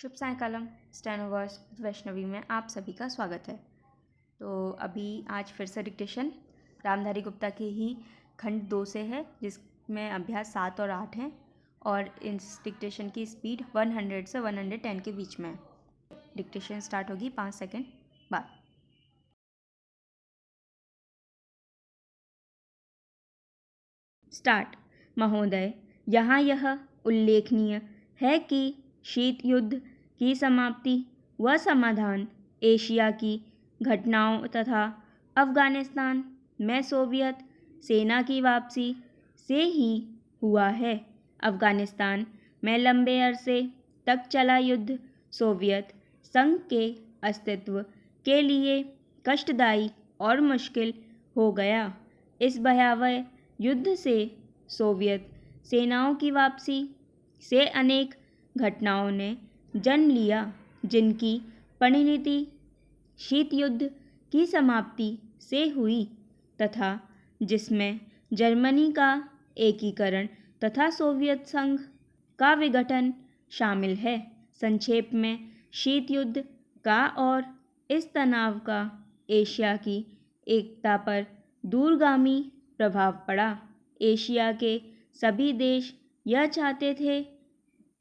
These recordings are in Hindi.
शुभ सायंकालम। स्टेनोवर्स वैष्णवी में आप सभी का स्वागत है। तो अभी आज फिर से डिक्टेशन रामधारी गुप्ता के ही खंड 2 से है, जिसमें अभ्यास 7 और 8 हैं और इस डिक्टेशन की स्पीड 100 से 110 के बीच में है। डिक्टेशन स्टार्ट होगी 5 सेकेंड बाद। स्टार्ट। महोदय, यहाँ यह उल्लेखनीय है कि शीत युद्ध की समाप्ति व समाधान एशिया की घटनाओं तथा अफ़गानिस्तान में सोवियत सेना की वापसी से ही हुआ है। अफ़गानिस्तान में लंबे अरसे तक चला युद्ध सोवियत संघ के अस्तित्व के लिए कष्टदायी और मुश्किल हो गया। इस भयावह युद्ध से सोवियत सेनाओं की वापसी से अनेक घटनाओं ने जन्म लिया, जिनकी परिणति शीत युद्ध की समाप्ति से हुई तथा जिसमें जर्मनी का एकीकरण तथा सोवियत संघ का विघटन शामिल है। संक्षेप में, शीत युद्ध का और इस तनाव का एशिया की एकता पर दूरगामी प्रभाव पड़ा। एशिया के सभी देश यह चाहते थे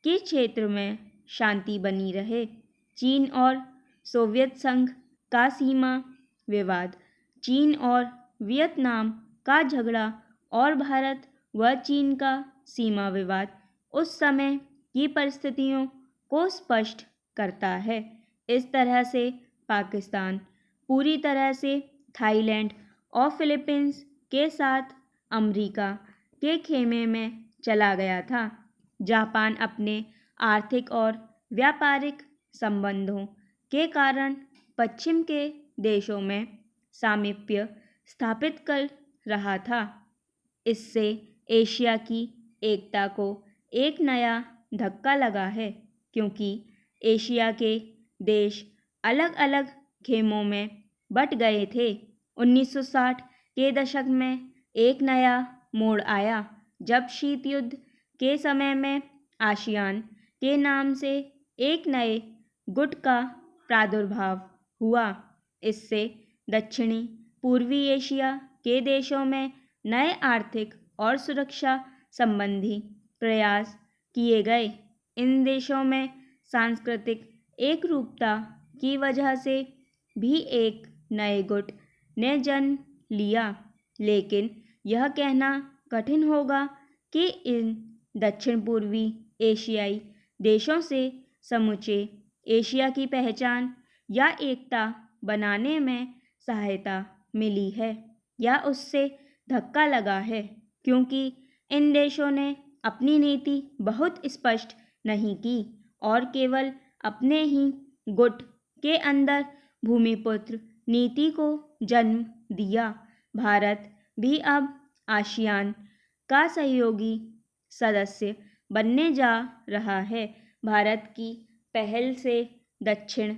कि क्षेत्र में शांति बनी रहे। चीन और सोवियत संघ का सीमा विवाद, चीन और वियतनाम का झगड़ा और भारत व चीन का सीमा विवाद उस समय की परिस्थितियों को स्पष्ट करता है। इस तरह से पाकिस्तान पूरी तरह से थाईलैंड और फिलीपींस के साथ अमेरिका के खेमे में चला गया था। जापान अपने आर्थिक और व्यापारिक संबंधों के कारण पश्चिम के देशों में सामीप्य स्थापित कर रहा था। इससे एशिया की एकता को एक नया धक्का लगा है, क्योंकि एशिया के देश अलग अलग खेमों में बट गए थे। 1960 के दशक में एक नया मोड़ आया, जब शीत युद्ध के समय में आसियान के नाम से एक नए गुट का प्रादुर्भाव हुआ। इससे दक्षिणी पूर्वी एशिया के देशों में नए आर्थिक और सुरक्षा संबंधी प्रयास किए गए। इन देशों में सांस्कृतिक एकरूपता की वजह से भी एक नए गुट ने जन्म लिया, लेकिन यह कहना कठिन होगा कि इन दक्षिण पूर्वी एशियाई देशों से समूचे एशिया की पहचान या एकता बनाने में सहायता मिली है या उससे धक्का लगा है, क्योंकि इन देशों ने अपनी नीति बहुत स्पष्ट नहीं की और केवल अपने ही गुट के अंदर भूमिपुत्र नीति को जन्म दिया। भारत भी अब आसियान का सहयोगी सदस्य बनने जा रहा है। भारत की पहल से दक्षिण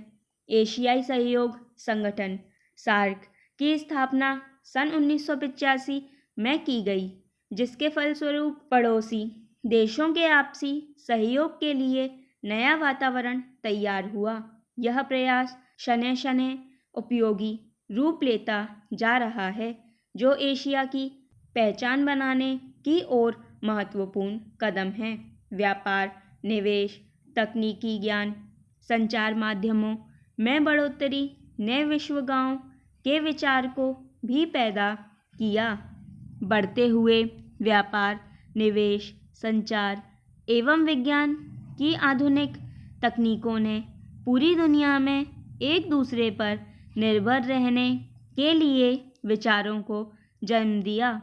एशियाई सहयोग संगठन सार्क की स्थापना सन 1985 में की गई, जिसके फलस्वरूप पड़ोसी देशों के आपसी सहयोग के लिए नया वातावरण तैयार हुआ। यह प्रयास शनय शनय उपयोगी रूप लेता जा रहा है, जो एशिया की पहचान बनाने की ओर महत्वपूर्ण कदम है। व्यापार, निवेश, तकनीकी ज्ञान, संचार माध्यमों में बढ़ोतरी ने विश्व गांव के विचार को भी पैदा किया। बढ़ते हुए व्यापार, निवेश, संचार एवं विज्ञान की आधुनिक तकनीकों ने पूरी दुनिया में एक दूसरे पर निर्भर रहने के लिए विचारों को जन्म दिया।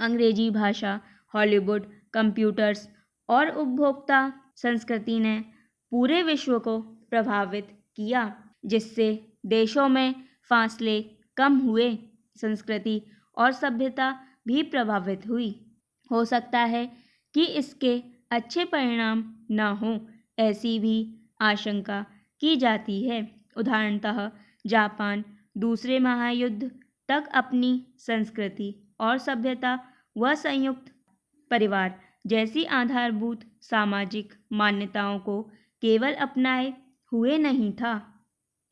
अंग्रेजी भाषा, हॉलीवुड, कंप्यूटर्स और उपभोक्ता संस्कृति ने पूरे विश्व को प्रभावित किया, जिससे देशों में फासले कम हुए, संस्कृति और सभ्यता भी प्रभावित हुई। हो सकता है कि इसके अच्छे परिणाम न हों, ऐसी भी आशंका की जाती है। उदाहरणतः जापान दूसरे महायुद्ध तक अपनी संस्कृति और सभ्यता व संयुक्त परिवार जैसी आधारभूत सामाजिक मान्यताओं को केवल अपनाए हुए नहीं था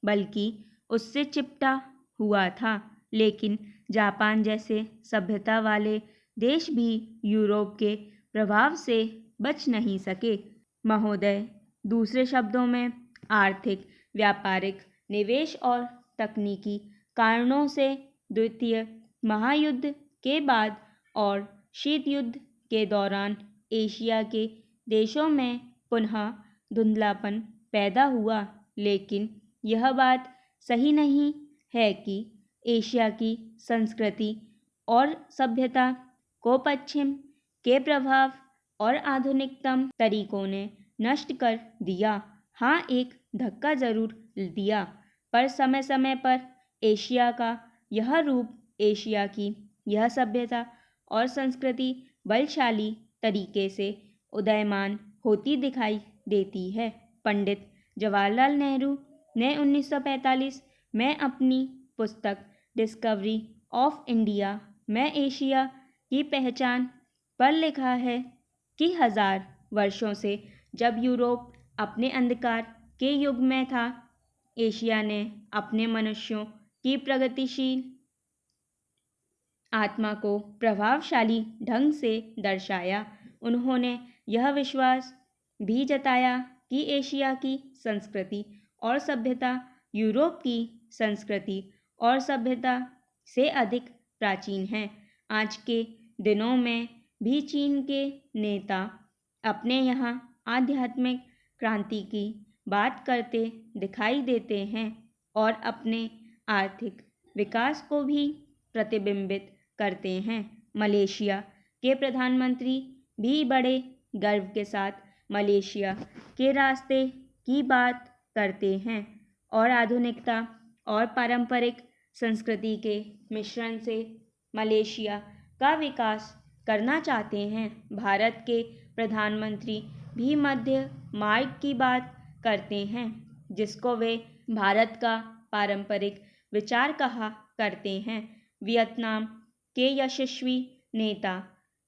बल्कि उससे चिपटा हुआ था। लेकिन जापान जैसे सभ्यता वाले देश भी यूरोप के प्रभाव से बच नहीं सके। महोदय, दूसरे शब्दों में आर्थिक, व्यापारिक, निवेश और तकनीकी कारणों से द्वितीय महायुद्ध के बाद और शीत युद्ध के दौरान एशिया के देशों में पुनः धुंधलापन पैदा हुआ। लेकिन यह बात सही नहीं है कि एशिया की संस्कृति और सभ्यता को पश्चिम के प्रभाव और आधुनिकतम तरीकों ने नष्ट कर दिया। हाँ, एक धक्का जरूर दिया, पर समय समय पर एशिया का यह रूप, एशिया की यह सभ्यता और संस्कृति बलशाली तरीके से उदयमान होती दिखाई देती है। पंडित जवाहरलाल नेहरू ने 1945 में अपनी पुस्तक डिस्कवरी ऑफ इंडिया में एशिया की पहचान पर लिखा है कि 1000 वर्षों से जब यूरोप अपने अंधकार के युग में था, एशिया ने अपने मनुष्यों की प्रगतिशील आत्मा को प्रभावशाली ढंग से दर्शाया। उन्होंने यह विश्वास भी जताया कि एशिया की संस्कृति और सभ्यता यूरोप की संस्कृति और सभ्यता से अधिक प्राचीन है। आज के दिनों में भी चीन के नेता अपने यहाँ आध्यात्मिक क्रांति की बात करते दिखाई देते हैं और अपने आर्थिक विकास को भी प्रतिबिंबित करते हैं। मलेशिया के प्रधानमंत्री भी बड़े गर्व के साथ मलेशिया के रास्ते की बात करते हैं और आधुनिकता और पारंपरिक संस्कृति के मिश्रण से मलेशिया का विकास करना चाहते हैं। भारत के प्रधानमंत्री भी मध्य मार्ग की बात करते हैं, जिसको वे भारत का पारंपरिक विचार कहा करते हैं। वियतनाम के यशस्वी नेता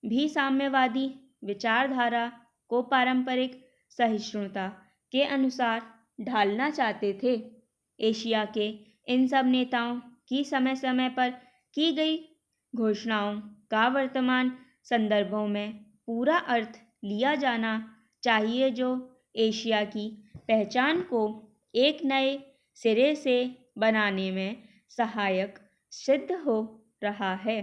भी साम्यवादी विचारधारा को पारंपरिक सहिष्णुता के अनुसार ढालना चाहते थे। एशिया के इन सब नेताओं की समय समय पर की गई घोषणाओं का वर्तमान संदर्भों में पूरा अर्थ लिया जाना चाहिए, जो एशिया की पहचान को एक नए सिरे से बनाने में सहायक सिद्ध हो रहा है।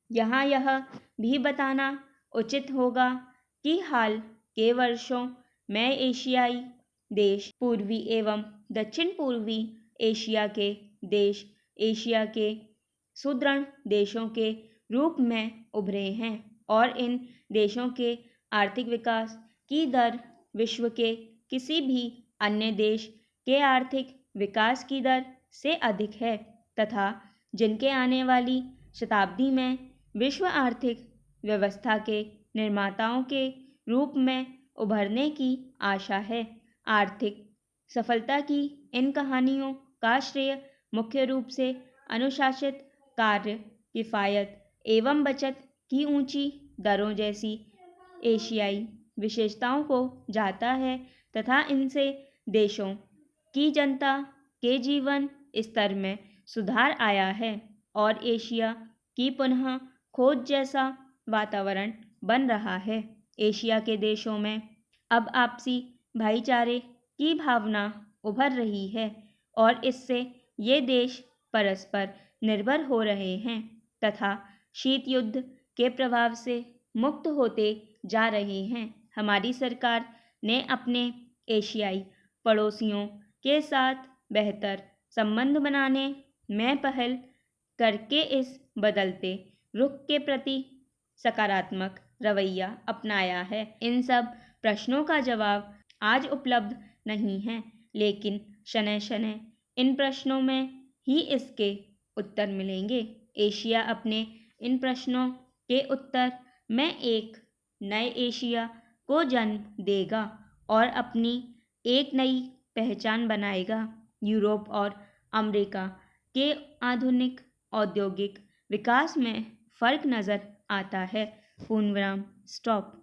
यहाँ यह भी बताना उचित होगा कि हाल के वर्षों में एशियाई देश पूर्वी एवं दक्षिण पूर्वी एशिया के देश एशिया के सुदृढ़ देशों के रूप में उभरे हैं और इन देशों के आर्थिक विकास की दर विश्व के किसी भी अन्य देश के आर्थिक विकास की दर से अधिक है तथा जिनके आने वाली शताब्दी में विश्व आर्थिक व्यवस्था के निर्माताओं के रूप में उभरने की आशा है। आर्थिक सफलता की इन कहानियों का श्रेय मुख्य रूप से अनुशासित कार्य, किफ़ायत एवं बचत की ऊंची दरों जैसी एशियाई विशेषताओं को जाता है तथा इनसे देशों की जनता के जीवन स्तर में सुधार आया है और एशिया की पुनः खोज जैसा वातावरण बन रहा है। एशिया के देशों में अब आपसी भाईचारे की भावना उभर रही है और इससे ये देश परस्पर निर्भर हो रहे हैं तथा शीत युद्ध के प्रभाव से मुक्त होते जा रहे हैं। हमारी सरकार ने अपने एशियाई पड़ोसियों के साथ बेहतर संबंध बनाने में पहल करके इस बदलते रुख के प्रति सकारात्मक रवैया अपनाया है। इन सब प्रश्नों का जवाब आज उपलब्ध नहीं है, लेकिन शनय शनय इन प्रश्नों में ही इसके उत्तर मिलेंगे। एशिया अपने इन प्रश्नों के उत्तर में एक नए एशिया को जन्म देगा और अपनी एक नई पहचान बनाएगा। यूरोप और अमेरिका के आधुनिक औद्योगिक विकास में फर्क नज़र आता है। पूर्णविराम स्टॉप।